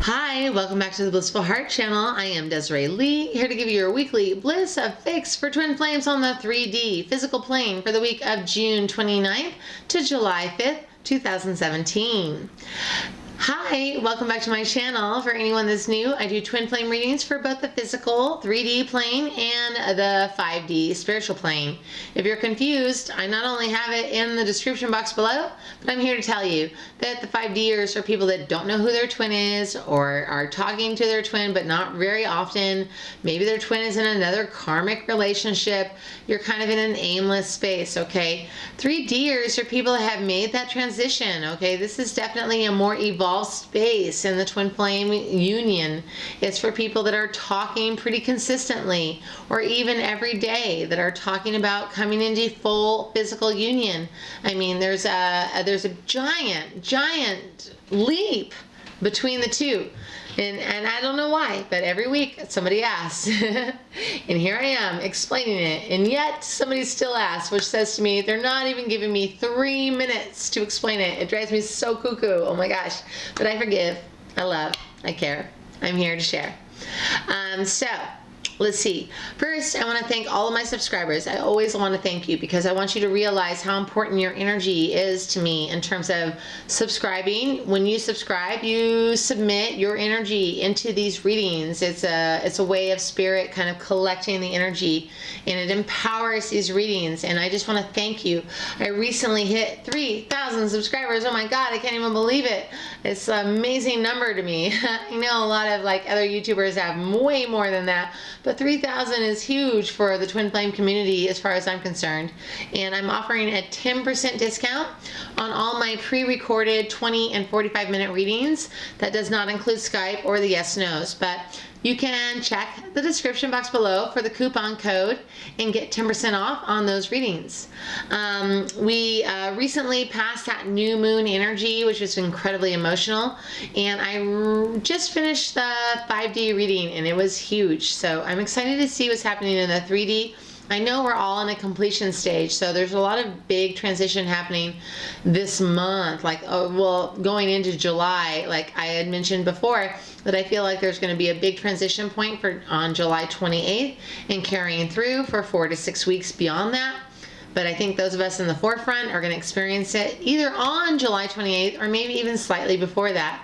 Hi, welcome back to the Blissful Heart channel. I am Desiree Lee, here to give you your weekly Bliss fix for twin flames on the 3D physical plane for the week of June 29th to July 5th, 2017. Hi, welcome back to my channel. For anyone that's new, I do twin flame readings for both the physical 3D plane and the 5D spiritual plane. If you're confused, I not only have it in the description box below, but I'm here to tell you that the 5Ders are people that don't know who their twin is or are talking to their twin but not very often. Maybe their twin is in another karmic relationship. You're kind of in an aimless space, okay? 3Ders are people that have made that transition, okay? This is definitely a more evolved space in the twin flame union. It's for people that are talking pretty consistently or even every day, that are talking about coming into full physical union. I mean, there's a giant leap between the two. And I don't know why, but every week somebody asks, and here I am explaining it, and yet somebody still asks, which says to me, they're not even giving me 3 minutes to explain it. It drives me so cuckoo. Oh my gosh. But I forgive, I love, I care. I'm here to share. So let's see. First, I want to thank all of my subscribers. I always want to thank you because I want you to realize how important your energy is to me in terms of subscribing. When you subscribe, you submit your energy into these readings. It's a way of spirit kind of collecting the energy, and it empowers these readings. And I just want to thank you. I recently hit 3,000 subscribers. Oh my God, I can't even believe it. It's an amazing number to me. I know a lot of other YouTubers have way more than that, but 3,000 is huge for the twin flame community as far as I'm concerned. And I'm offering a 10% discount on all my pre-recorded 20 and 45 minute readings. That does not include Skype or the yes no's, but you can check the description box below for the coupon code and get 10% off on those readings. We recently passed that new moon energy, which was incredibly emotional, and I just finished the 5D reading, and it was huge. So I'm excited to see what's happening in the 3D. I know we're all in a completion stage, so there's a lot of big transition happening this month, going into July. Like I had mentioned before, that I feel like there's going to be a big transition point on July 28th and carrying through for 4 to 6 weeks beyond that. But I think those of us in the forefront are going to experience it either on July 28th or maybe even slightly before that.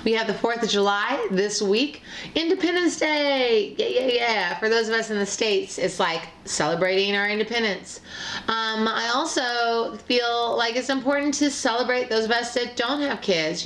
We have the 4th of July this week. Independence Day! Yeah. For those of us in the States, it's like celebrating our independence. I also feel like it's important to celebrate those of us that don't have kids,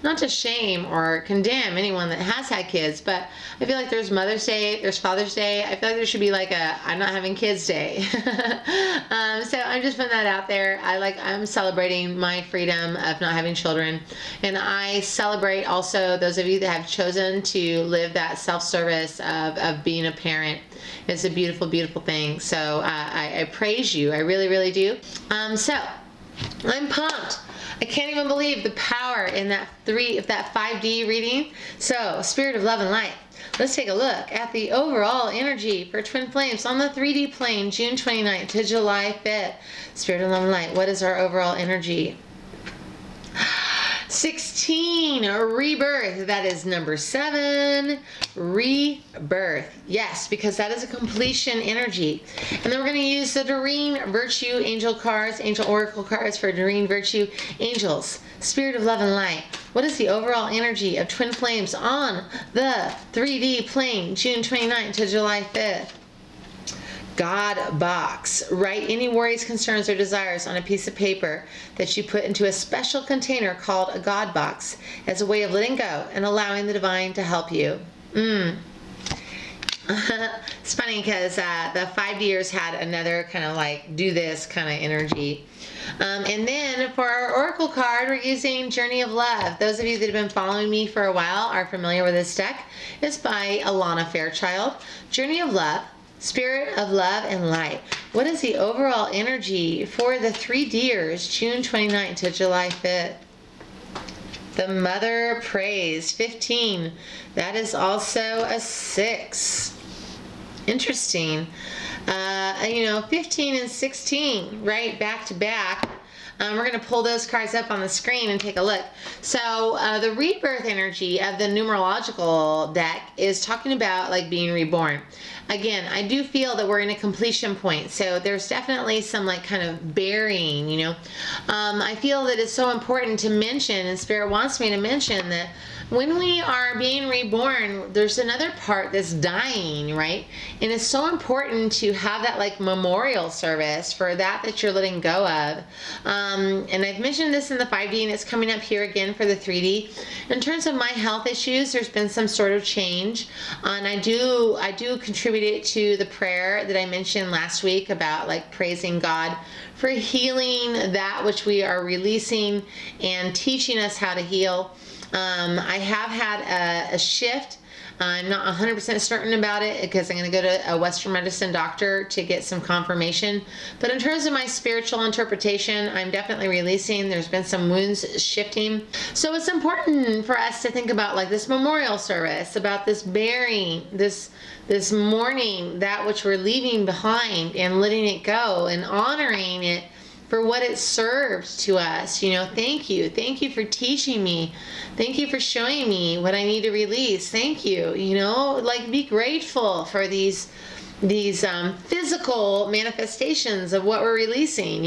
not to shame or condemn anyone that has had kids, but I feel like there's Mother's Day, there's Father's Day. I feel like there should be like a I'm not having kids day. So I'm just putting that out there. I'm celebrating my freedom of not having children, and I celebrate also those of you that have chosen to live that self-service of being a parent. It's a beautiful, beautiful thing. So I praise you. I really, really do. So I'm pumped. I can't even believe the power in that 5D reading. So Spirit of Love and Light. Let's take a look at the overall energy for twin flames on the 3D plane, June 29th to July 5th. Spirit of Love and Light, what is our overall energy? 16, rebirth. That is number 7, rebirth. Yes, because that is a completion energy. And then we're going to use the Doreen Virtue Angel cards, Angel Oracle cards for Doreen Virtue Angels. Spirit of Love and Light. What is the overall energy of twin flames on the 3D plane, June 29th to July 5th? God box. Write any worries, concerns, or desires on a piece of paper that you put into a special container called a God box as a way of letting go and allowing the divine to help you. It's funny because the 5 years had another kind of like do this kind of energy. And then for our oracle card, we're using Journey of Love. Those of you that have been following me for a while are familiar with this deck. It's by Alana Fairchild. Journey of Love, Spirit of Love and Light. What is the overall energy for the 3 deers, June 29th to July 5th? The Mother prays, 15. That is also a 6. Interesting. 15 and 16, right, back to back. We're going to pull those cards up on the screen and take a look. So the rebirth energy of the numerological deck is talking about like being reborn. Again, I do feel that we're in a completion point. So there's definitely some like kind of burying, I feel that it's so important to mention, and Spirit wants me to mention that when we are being reborn, there's another part that's dying, right? And it's so important to have that like memorial service for that you're letting go of. And I've mentioned this in the 5D, and it's coming up here again for the 3D. In terms of my health issues, there's been some sort of change, and I do contribute it to the prayer that I mentioned last week about like praising God for healing that which we are releasing and teaching us how to heal. I have had a shift. I'm not 100% certain about it because I'm going to go to a Western medicine doctor to get some confirmation. But in terms of my spiritual interpretation, I'm definitely releasing. There's been some wounds shifting. So it's important for us to think about like this memorial service, about this burying, this mourning, that which we're leaving behind and letting it go and honoring it for what it serves to us. Thank you. Thank you for teaching me. Thank you for showing me what I need to release. Thank you. Like be grateful for these physical manifestations of what we're releasing.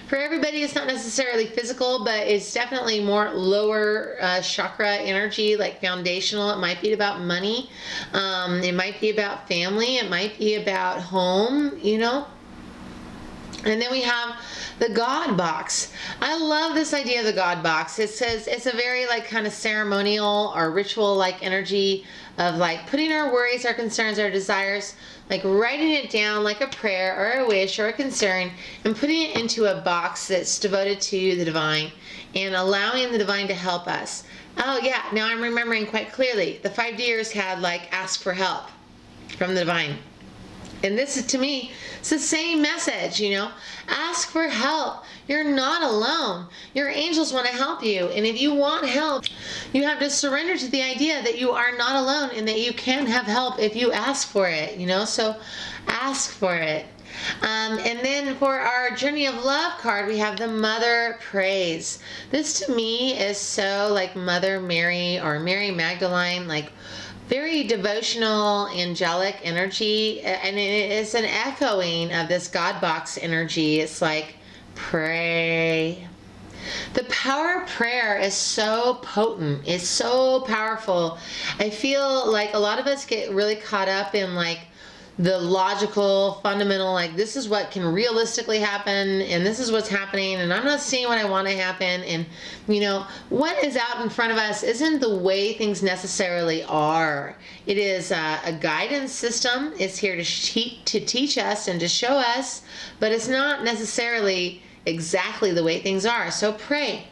For everybody, it's not necessarily physical, but it's definitely more lower chakra energy, like foundational. It might be about money. It might be about family. It might be about home, And then we have the God box. I love this idea of the God box. It says it's a very like kind of ceremonial or ritual like energy of like putting our worries, our concerns, our desires, like writing it down like a prayer or a wish or a concern and putting it into a box that's devoted to the divine and allowing the divine to help us. Oh yeah, now I'm remembering quite clearly. The 5 deers had like ask for help from the divine. And this is, to me, it's the same message, Ask for help. You're not alone. Your angels want to help you. And if you want help, you have to surrender to the idea that you are not alone and that you can have help if you ask for it, So ask for it. And then for our Journey of Love card, we have the Mother Prays. This to me is so like Mother Mary or Mary Magdalene, like very devotional, angelic energy, and it is an echoing of this God box energy. It's like, pray. The power of prayer is so potent. It's so powerful. I feel like a lot of us get really caught up in like the logical, fundamental, like this is what can realistically happen and this is what's happening and I'm not seeing what I want to happen, and what is out in front of us isn't the way things necessarily are. It is a guidance system. It's here to teach us and to show us, but it's not necessarily exactly the way things are. So pray.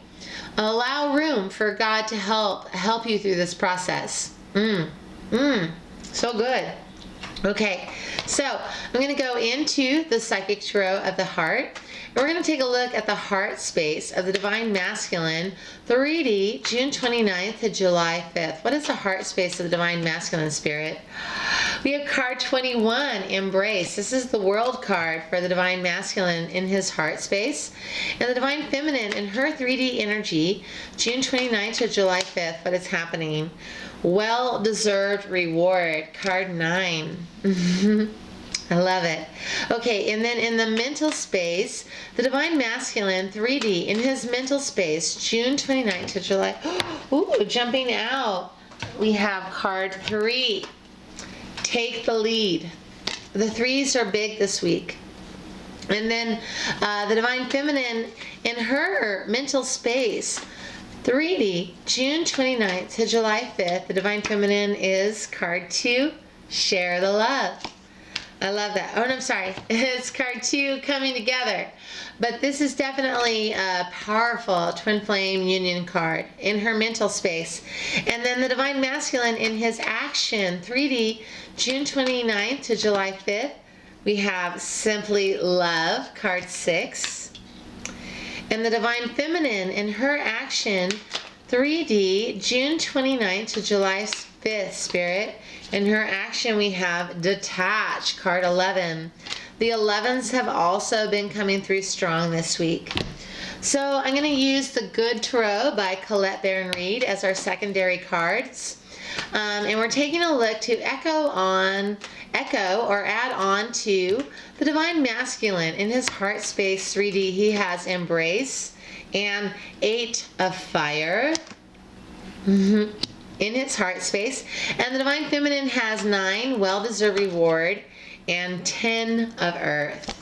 Allow room for God to help you through this process. So good. Okay, so I'm going to go into the Psychic Tarot of the Heart. And we're going to take a look at the heart space of the Divine Masculine, 3D, June 29th to July 5th. What is the heart space of the Divine Masculine Spirit? We have card 21, Embrace. This is the World card for the Divine Masculine in his heart space. And the Divine Feminine in her 3D energy, June 29th to July 5th. What is happening? Well-deserved reward, card 9. I love it. Okay, and then in the mental space, the Divine Masculine 3D in his mental space, June 29th to July. Ooh, jumping out. We have card 3. Take the lead. The 3s are big this week. And then the Divine Feminine in her mental space, 3D, June 29th to July 5th. The Divine Feminine is card 2, share the love. I love that. Oh, no, I'm sorry. It's card 2, coming together. But this is definitely a powerful twin flame union card in her mental space. And then the Divine Masculine in his action, 3D, June 29th to July 5th. We have Simply Love, card 6. And the Divine Feminine in her action, 3D, June 29th to July 5th, Spirit. In her action, we have Detach, card 11. The 11s have also been coming through strong this week. So I'm going to use the Good Tarot by Colette Baron Reed as our secondary cards. And we're taking a look to echo or add on to the Divine Masculine. In his heart space 3D, he has Embrace and 8 of Fire. In its heart space. And the Divine Feminine has 9, Well-Deserved Reward, and 10 of Earth.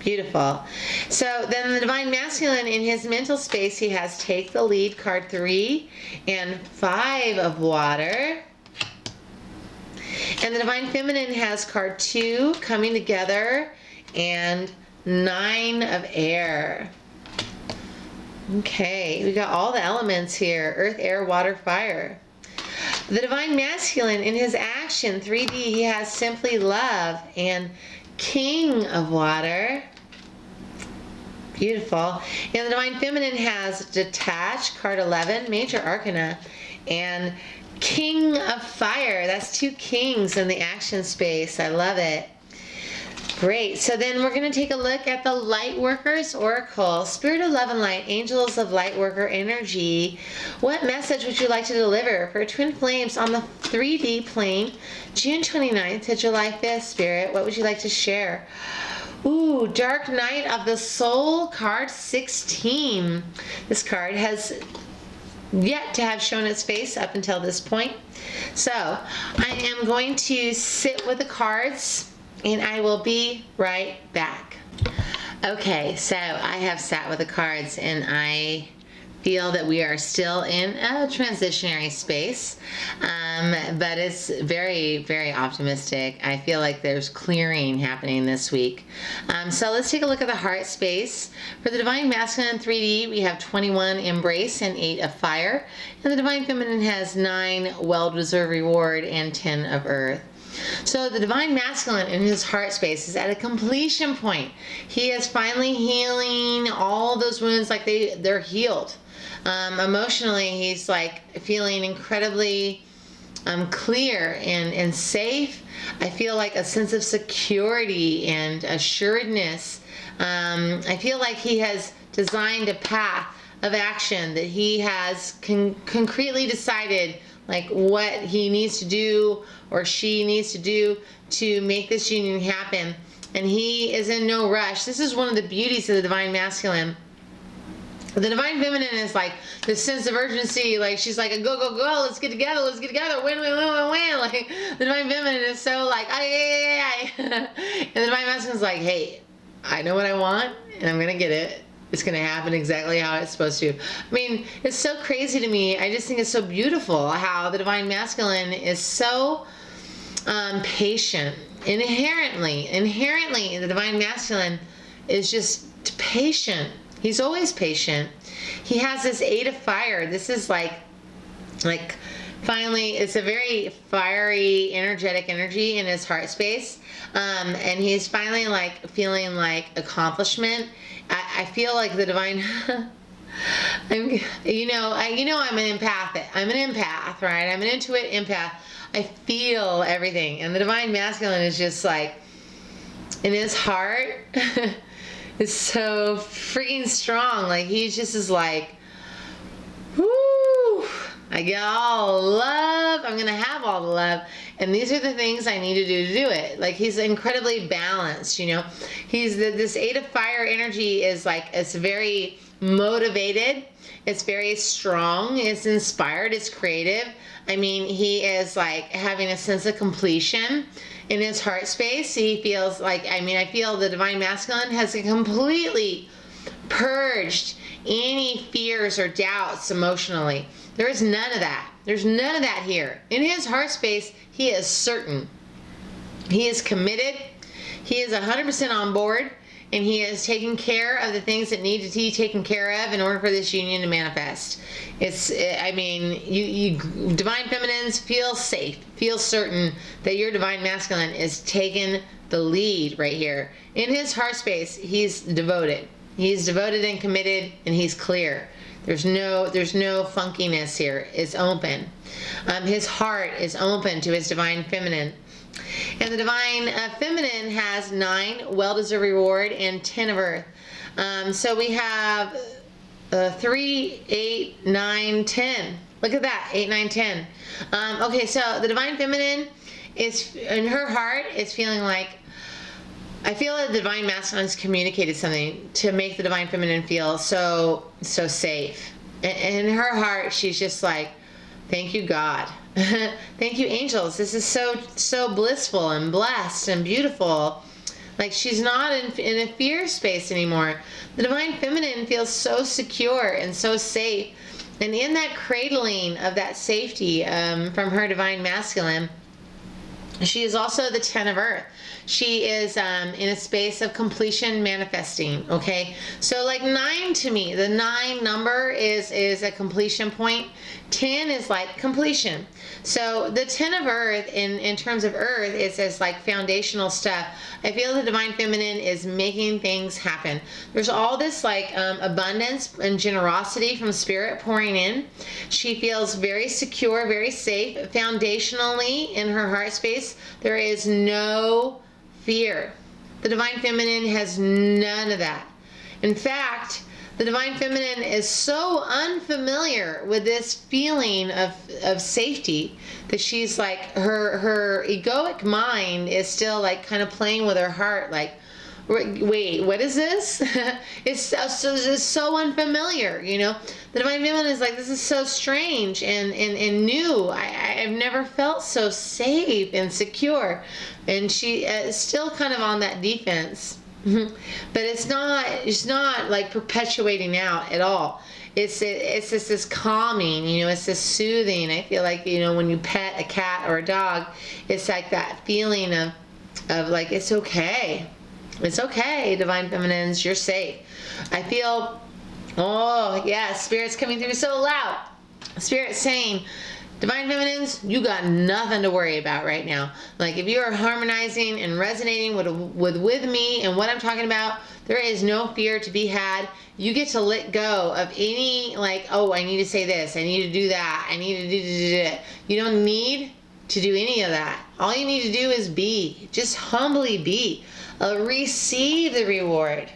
Beautiful. So then the Divine Masculine in his mental space, he has Take the Lead, card 3, and 5 of Water. And the Divine Feminine has card 2, Coming Together, and 9 of Air. Okay, we got all the elements here: Earth, Air, Water, Fire. The Divine Masculine in his action, 3D, he has Simply Love and King of Water. Beautiful. And the Divine Feminine has Detach, card 11, Major Arcana, and King of Fire. That's 2 kings in the action space. I love it. Great. So then we're going to take a look at the Lightworkers Oracle. Spirit of Love and Light, Angels of Lightworker Energy. What message would you like to deliver for twin flames on the 3D plane, June 29th to July 5th, Spirit? What would you like to share? Ooh, Dark Night of the Soul, card 16. This card has yet to have shown its face up until this point. So I am going to sit with the cards, and I will be right back. Okay, so I have sat with the cards, and I feel that we are still in a transitionary space, but it's very, very optimistic. I feel like there's clearing happening this week. So let's take a look at the heart space. For the Divine Masculine 3D, we have 21 Embrace and 8 of Fire, and the Divine Feminine has 9 Well-Deserved Reward and 10 of Earth. So the Divine Masculine in his heart space is at a completion point. He is finally healing all those wounds, like they're healed. Emotionally, he's like feeling incredibly clear and safe. I feel like a sense of security and assuredness. I feel like he has designed a path of action, that he has concretely decided like what he needs to do or she needs to do to make this union happen. And he is in no rush. This is one of the beauties of the Divine Masculine. The Divine Feminine is like this sense of urgency. Like she's like, go, go, go, let's get together, win, win, win, win, win. Like the Divine Feminine is so like, ay. And the Divine Masculine is like, hey, I know what I want and I'm gonna get it. It's going to happen exactly how it's supposed to. I mean, it's so crazy to me. I just think it's so beautiful how the Divine Masculine is so patient. Inherently, the Divine Masculine is just patient. He's always patient. He has this 8 of Fire. This is like finally, it's a very fiery, energetic energy in his heart space. And he's finally like feeling like accomplishment. I feel like the Divine, I'm an empath. I'm an empath, right? I'm an intuitive empath. I feel everything. And the Divine Masculine is just like, in his heart, is so freaking strong. Like he just is like, whoo, I get all the love. I'm going to have all the love. And these are the things I need to do it. Like he's incredibly balanced, you know. He's this 8 of Fire energy is like, it's very motivated. It's very strong. It's inspired. It's creative. I mean, he is like having a sense of completion in his heart space. He feels like, I feel the Divine Masculine has completely purged any fears or doubts emotionally. There is none of that. There's none of that here. In his heart space, he is certain. He is committed. He is 100% on board. And he is taking care of the things that need to be taken care of in order for this union to manifest. You divine feminines, feel safe, feel certain that your divine masculine is taking the lead right here. In his heart space, he's devoted. He's devoted and committed, and he's clear. There's no funkiness here. It's open. His heart is open to his divine feminine. And the divine feminine has 9, well-deserved reward, and 10 of earth. So we have 3, 8, 9, 10. Look at that, 8, 9, 10. Okay, so the divine feminine is, in her heart, is feeling like, I feel that the divine masculine has communicated something to make the divine feminine feel so safe. And in her heart, she's just like, thank you, God. Thank you, angels. This is so blissful and blessed and beautiful. Like, she's not in a fear space anymore. The divine feminine feels so secure and so safe. And in that cradling of that safety from her divine masculine, she is also the 10 of earth. She is in a space of completion manifesting, okay? So like 9 to me, the 9 number is a completion point. 10 is like completion. So the 10 of earth in terms of earth is like foundational stuff. I feel the divine feminine is making things happen. There's all this like abundance and generosity from spirit pouring in. She feels very secure, very safe. Foundationally in her heart space, there is no fear. The divine feminine has none of that. In fact, the divine feminine is so unfamiliar with this feeling of safety that she's like, her egoic mind is still like kind of playing with her heart, like, wait, what is this? It's so unfamiliar, you know? The divine feminine is like, this is so strange and new. I've never felt so safe and secure. And she is still kind of on that defense. But it's not like perpetuating out at all. It's just this calming, you know, it's this soothing. I feel like, you know, when you pet a cat or a dog, it's like that feeling of like, it's okay. It's okay, divine feminines, you're safe. I feel, oh yeah, Spirit's coming through so loud. Spirit's saying, divine feminines, you got nothing to worry about right now. Like, if you are harmonizing and resonating with me and what I'm talking about, there is no fear to be had. You get to let go of any, like, oh, I need to say this, I need to do that, I need to do that. You don't need to do any of that. All you need to do is be. Just humbly be. Receive the reward.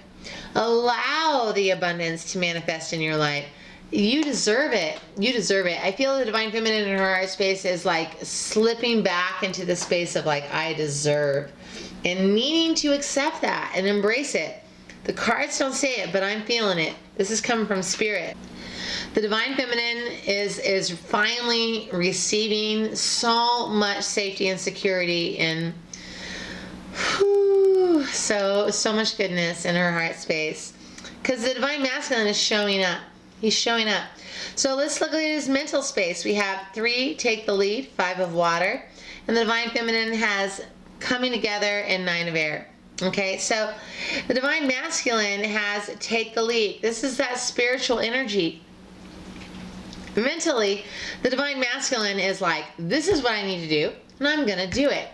Allow the abundance to manifest in your life. You deserve it. You deserve it. I feel the divine feminine in her heart space is like slipping back into the space of like, I deserve, and needing to accept that and embrace it. The cards don't say it, but I'm feeling it. This is coming from Spirit. The divine feminine is finally receiving so much safety and security and so much goodness in her heart space, because the divine masculine is showing up. He's showing up. So let's look at his mental space. We have 3, take the lead, 5 of water, and the divine feminine has coming together and 9 of air. Okay, so the divine masculine has take the lead. This is that spiritual energy. Mentally, the divine masculine is like, this is what I need to do, and I'm going to do it.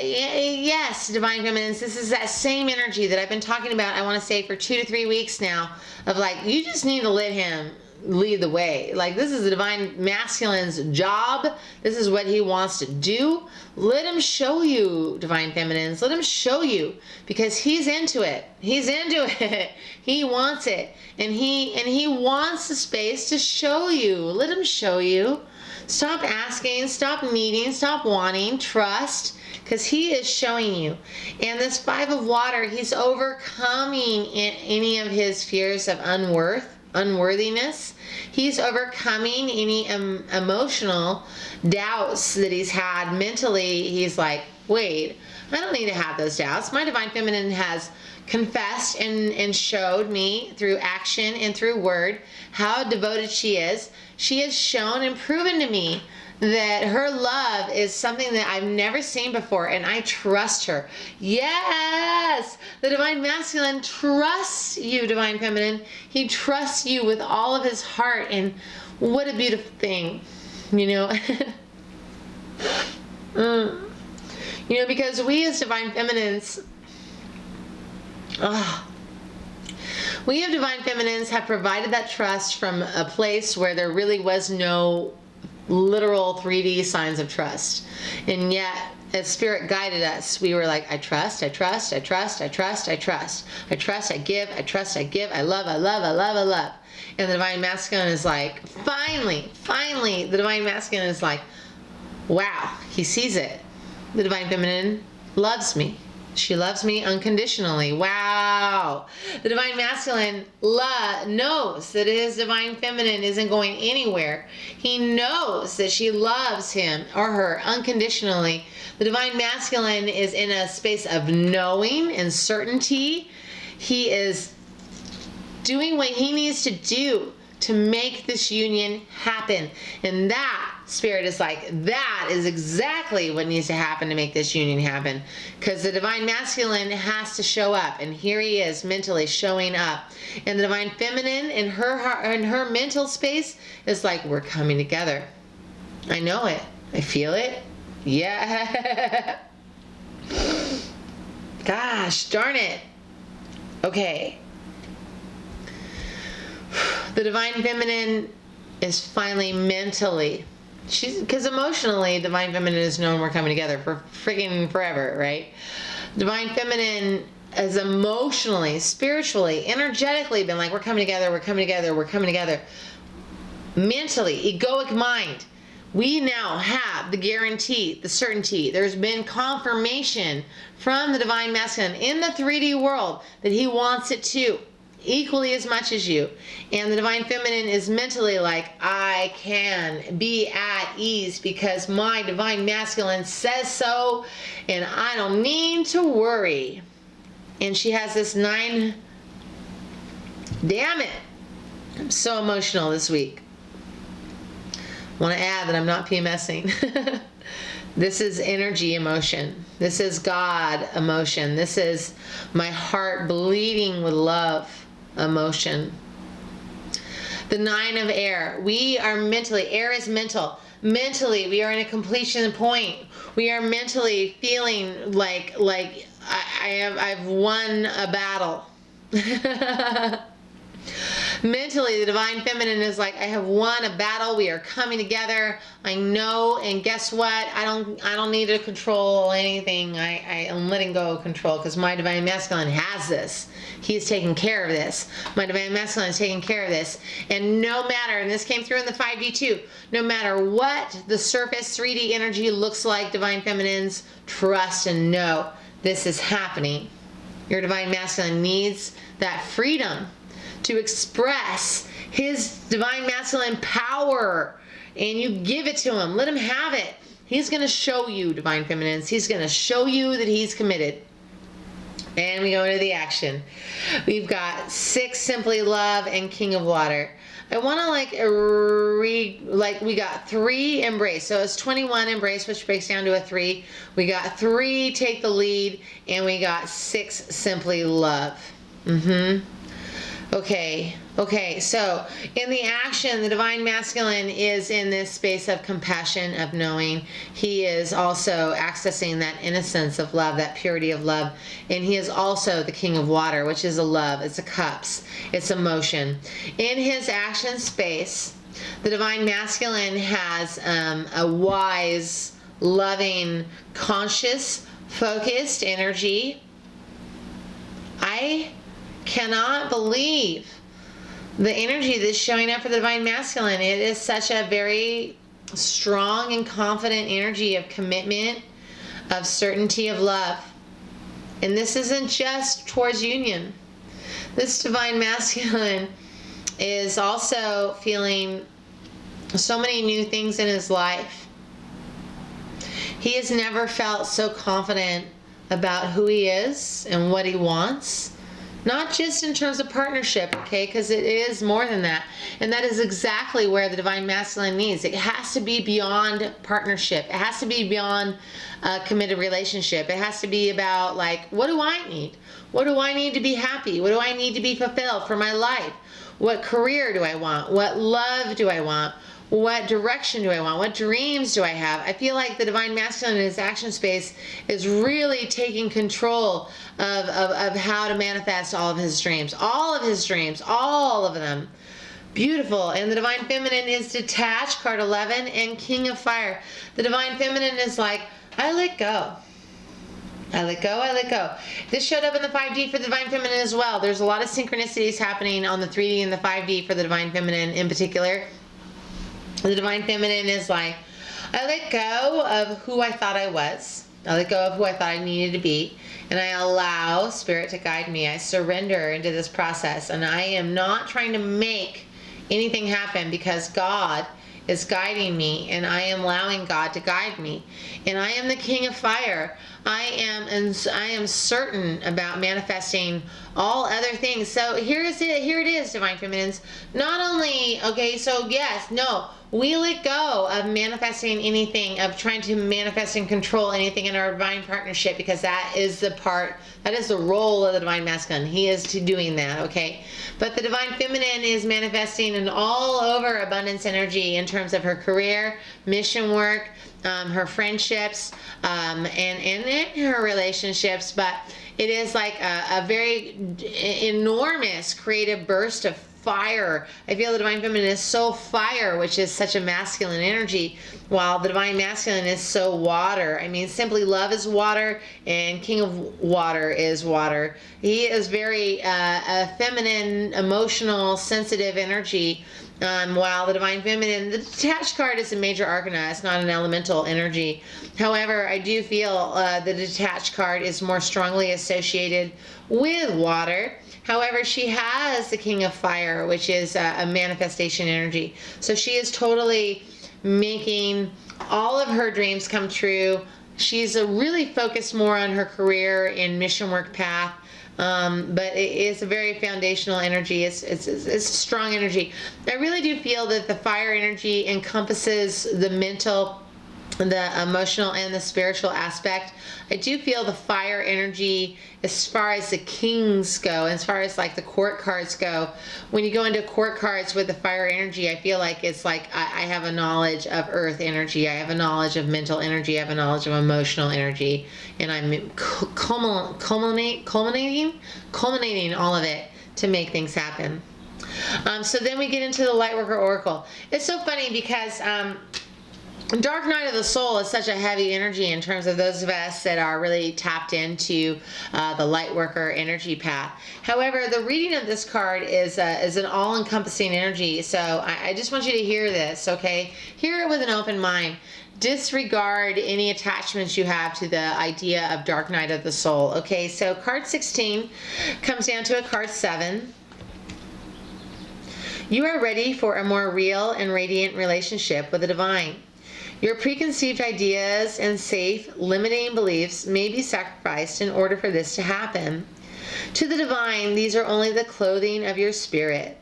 Yes, divine feminines, this is that same energy that I've been talking about, I want to say, for 2 to 3 weeks now, of like, you just need to let him lead the way. Like, this is the divine masculine's job. This is what he wants to do. Let him show you, divine feminines. Let him show you, because he's into it. He's into it. He wants it. And he wants the space to show you. Let him show you. Stop asking, stop needing, stop wanting, trust, because he is showing you. And this 5 of water, he's overcoming any of his fears of unworthiness. He's overcoming any emotional doubts that he's had mentally. He's like, wait, I don't need to have those doubts. My divine feminine has confessed and showed me through action and through word how devoted she is. She has shown and proven to me that her love is something that I've never seen before, and I trust her. Yes, the divine masculine trusts you, divine feminine. He trusts you with all of his heart, and what a beautiful thing, you know. You know, because we as divine feminines, we have divine feminines have provided that trust from a place where there really was no literal 3D signs of trust. And yet, as Spirit guided us, we were like, I trust, I trust, I trust, I trust, I trust. I trust, I give, I trust, I give, I love, I love, I love, I love. And the divine masculine is like, finally, the divine masculine is like, wow, he sees it. The divine feminine loves me. She loves me unconditionally. Wow. The divine masculine knows that his divine feminine isn't going anywhere. He knows that she loves him or her unconditionally. The divine masculine is in a space of knowing and certainty. He is doing what he needs to do to make this union happen. And that, Spirit is like, that is exactly what needs to happen to make this union happen. Because the divine masculine has to show up. And here he is mentally showing up. And the divine feminine in her heart, in her mental space is like, we're coming together. I know it. I feel it. Yeah. Gosh, darn it. Okay. The divine feminine is finally mentally, because emotionally, divine feminine has known we're coming together for freaking forever, right? Divine feminine has emotionally, spiritually, energetically been like, we're coming together, we're coming together, we're coming together. Mentally, egoic mind, we now have the guarantee, the certainty. There's been confirmation from the divine masculine in the 3D world that he wants it too, equally as much as you. And the divine feminine is mentally like, I can be at ease because my divine masculine says so, and I don't need to worry. And she has this 9. Damn it, I'm so emotional this week. I want to add that I'm not PMSing. This is energy emotion. This is God emotion. This is my heart bleeding with love emotion. The 9 of air. We are mentally, air is mental. Mentally, we are in a completion point. We are mentally feeling like I've won a battle. Mentally, the divine feminine is like, I have won a battle. We are coming together. I know, and guess what? I don't need to control anything. I am letting go of control because my divine masculine has this. He's taking care of this. My divine masculine is taking care of this. And no matter, and this came through in the 5D too, no matter what the surface 3D energy looks like, divine feminines trust and know this is happening. Your divine masculine needs that freedom to express his divine masculine power, and you give it to him. Let him have it. He's going to show you, divine feminines. He's going to show you that he's committed. And we go into the action. We've got 6 simply love and king of water. I want to we got 3 embrace. So it's 21 embrace, which breaks down to a 3. We got 3 take the lead, and we got 6 simply love. Okay, so in the action, the divine masculine is in this space of compassion, of knowing. He is also accessing that innocence of love, that purity of love. And he is also the king of water, which is a love. It's a cups. It's emotion. In his action space, the divine masculine has a wise, loving, conscious, focused energy. I cannot believe the energy that's showing up for the divine masculine. It is such a very strong and confident energy of commitment, of certainty, of love. And this isn't just towards union. This divine masculine is also feeling so many new things in his life. He has never felt so confident about who he is and what he wants. Not just in terms of partnership, okay, because it is more than that. And that is exactly where the Divine Masculine needs. It has to be beyond partnership. It has to be beyond a committed relationship. It has to be about, like, what do I need? What do I need to be happy? What do I need to be fulfilled for my life? What career do I want? What love do I want? What direction do I want? What dreams do I have? I feel like the Divine Masculine in his action space is really taking control of how to manifest all of his dreams. All of his dreams. All of them. Beautiful. And the Divine Feminine is detached, card 11, and King of Fire. The Divine Feminine is like, I let go. I let go, I let go. This showed up in the 5D for the Divine Feminine as well. There's a lot of synchronicities happening on the 3D and the 5D for the Divine Feminine in particular. The Divine Feminine is like, I let go of who I thought I was. I let go of who I thought I needed to be. And I allow Spirit to guide me. I surrender into this process. And I am not trying to make anything happen because God is guiding me. And I am allowing God to guide me. And I am the King of Fire. I am certain about manifesting all other things. So here it is, Divine Feminines. Not only, okay, so yes, no, we let go of manifesting anything, of trying to manifest and control anything in our divine partnership, because that is the role of the Divine Masculine. He is doing that, okay? But the Divine Feminine is manifesting an all over abundance energy in terms of her career, mission work, her friendships, and in her relationships. But it is like a very enormous creative burst of fire. I feel the Divine Feminine is so fire, which is such a masculine energy, while the Divine Masculine is so water. I mean, simply love is water, and King of Water is water. He is very a feminine, emotional, sensitive energy. While the Divine Feminine, the detached card is a major arcana. It's not an elemental energy. However, I do feel the detached card is more strongly associated with water. However, she has the King of Fire, which is a manifestation energy. So she is totally making all of her dreams come true. She's really focused more on her career and mission work path. But it's a very foundational energy. It's a strong energy. I really do feel that the fire energy encompasses the mental, the emotional, and the spiritual aspect. I do feel the fire energy as far as the kings go, as far as like the court cards go. When you go into court cards with the fire energy, I feel like it's like I have a knowledge of earth energy, I have a knowledge of mental energy, I have a knowledge of emotional energy, and I'm culminating all of it to make things happen. So then we get into the Lightworker Oracle. It's so funny because Dark Night of the Soul is such a heavy energy in terms of those of us that are really tapped into the Lightworker energy path. However, the reading of this card is an all-encompassing energy. So I just want you to hear this, okay? Hear it with an open mind. Disregard any attachments you have to the idea of Dark Night of the Soul. Okay, so card 16 comes down to a card 7. You are ready for a more real and radiant relationship with the divine. Your preconceived ideas and safe, limiting beliefs may be sacrificed in order for this to happen. To the divine, these are only the clothing of your spirit.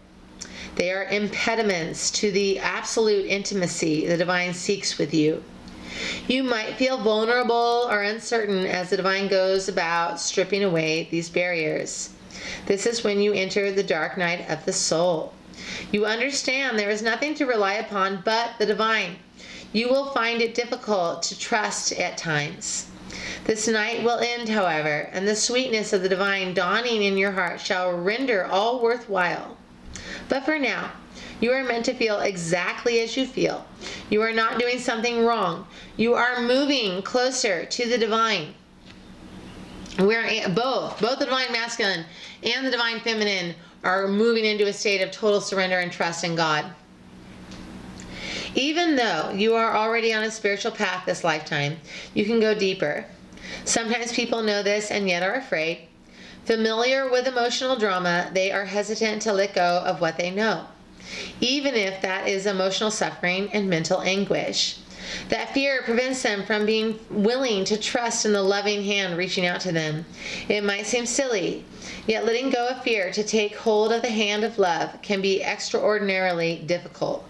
They are impediments to the absolute intimacy the divine seeks with you. You might feel vulnerable or uncertain as the divine goes about stripping away these barriers. This is when you enter the dark night of the soul. You understand there is nothing to rely upon but the divine. You will find it difficult to trust at times. This night will end, however, and the sweetness of the divine dawning in your heart shall render all worthwhile. But for now, you are meant to feel exactly as you feel. You are not doing something wrong. You are moving closer to the divine. We're both the Divine Masculine and the Divine Feminine are moving into a state of total surrender and trust in God. Even though you are already on a spiritual path this lifetime, you can go deeper. Sometimes people know this and yet are afraid. Familiar with emotional drama, they are hesitant to let go of what they know, even if that is emotional suffering and mental anguish. That fear prevents them from being willing to trust in the loving hand reaching out to them. It might seem silly, yet letting go of fear to take hold of the hand of love can be extraordinarily difficult.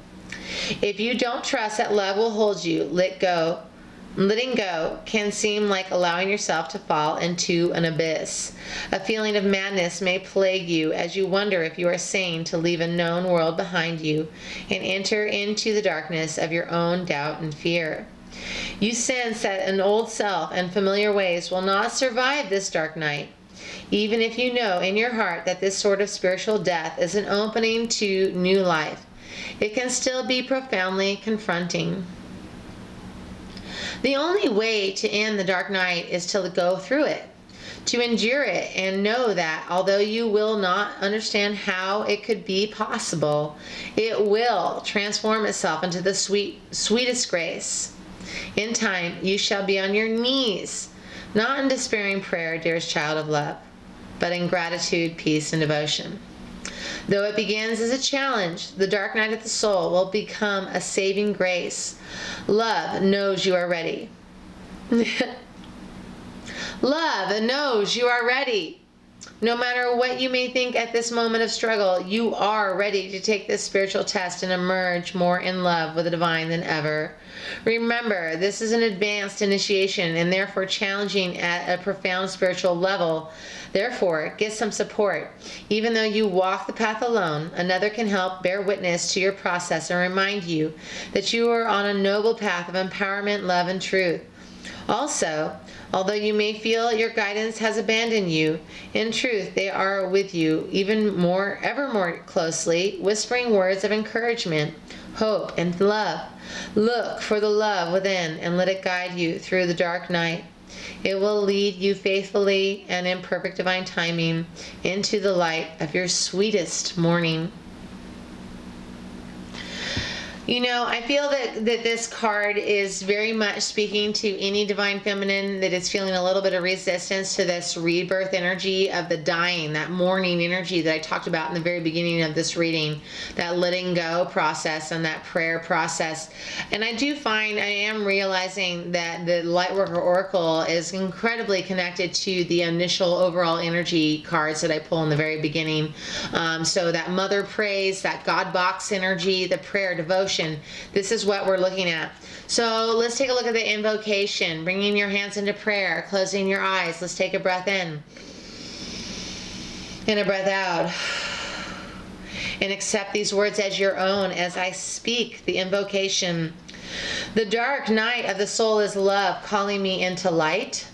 If you don't trust that love will hold you, letting go can seem like allowing yourself to fall into an abyss. A feeling of madness may plague you as you wonder if you are sane to leave a known world behind you and enter into the darkness of your own doubt and fear. You sense that an old self and familiar ways will not survive this dark night. Even if you know in your heart that this sort of spiritual death is an opening to new life, it can still be profoundly confronting. The only way to end the dark night is to go through it, to endure it, and know that although you will not understand how it could be possible, it will transform itself into the sweetest grace. In time, you shall be on your knees, not in despairing prayer, dearest child of love, but in gratitude, peace, and devotion. Though it begins as a challenge, the dark night of the soul will become a saving grace. Love knows you are ready. Love knows you are ready. No matter what you may think at this moment of struggle, you are ready to take this spiritual test and emerge more in love with the divine than ever. Remember, this is an advanced initiation and therefore challenging at a profound spiritual level. Therefore, get some support. Even though you walk the path alone, another can help bear witness to your process and remind you that you are on a noble path of empowerment, love, and truth. Also, although you may feel your guidance has abandoned you, in truth they are with you ever more closely, whispering words of encouragement, hope, and love. Look for the love within and let it guide you through the dark night. It will lead you faithfully and in perfect divine timing into the light of your sweetest morning. You know, I feel that this card is very much speaking to any divine feminine that is feeling a little bit of resistance to this rebirth energy of the dying, that mourning energy that I talked about in the very beginning of this reading, that letting go process and that prayer process. And I am realizing that the Lightworker Oracle is incredibly connected to the initial overall energy cards that I pull in the very beginning. So that Mother Praise, that God Box energy, the prayer devotion. This is what we're looking at. So let's take a look at the invocation. Bringing your hands into prayer, closing your eyes. Let's take a breath in and a breath out. And accept these words as your own as I speak the invocation. The dark night of the soul is love, calling me into light,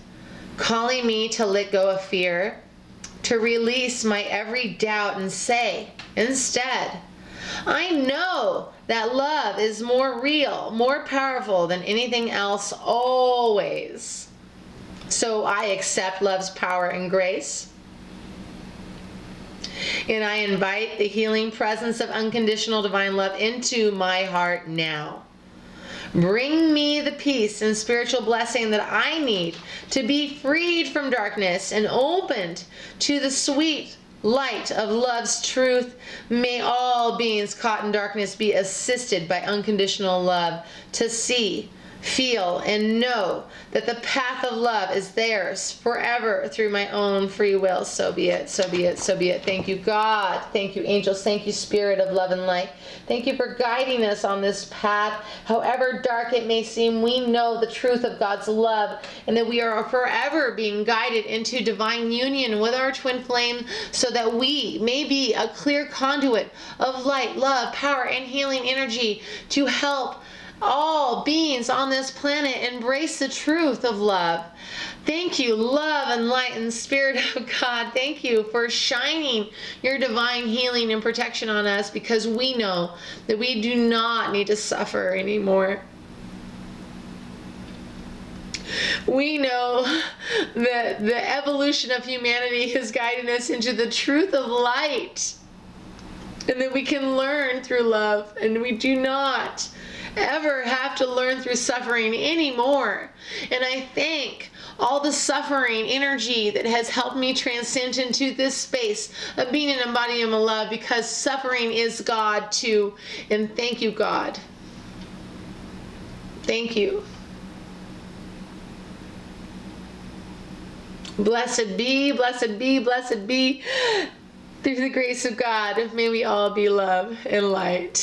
calling me to let go of fear, to release my every doubt and say, instead, I know that love is more real, more powerful than anything else always. So I accept love's power and grace. And I invite the healing presence of unconditional divine love into my heart now. Bring me the peace and spiritual blessing that I need to be freed from darkness and opened to the sweet light of love's truth. May all beings caught in darkness be assisted by unconditional love to see, feel, and know that the path of love is theirs forever through my own free will. So be it, so be it, so be it. Thank you, God. Thank you, angels. Thank you, Spirit of love and light. Thank you for guiding us on this path. However dark it may seem, we know the truth of God's love and that we are forever being guided into divine union with our twin flame so that we may be a clear conduit of light, love, power, and healing energy to help all beings on this planet embrace the truth of love. Thank you, love and light and Spirit of God. Thank you for shining your divine healing and protection on us, because we know that we do not need to suffer anymore. We know that the evolution of humanity is guiding us into the truth of light, and that we can learn through love, and we do not ever have to learn through suffering anymore. And I thank all the suffering energy that has helped me transcend into this space of being an embodiment of love, because suffering is God too. And thank you, God. Thank you. Blessed be, blessed be, blessed be. Through the grace of God, may we all be love and light.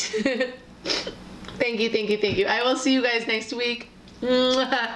Thank you, thank you, thank you. I will see you guys next week. Mwah.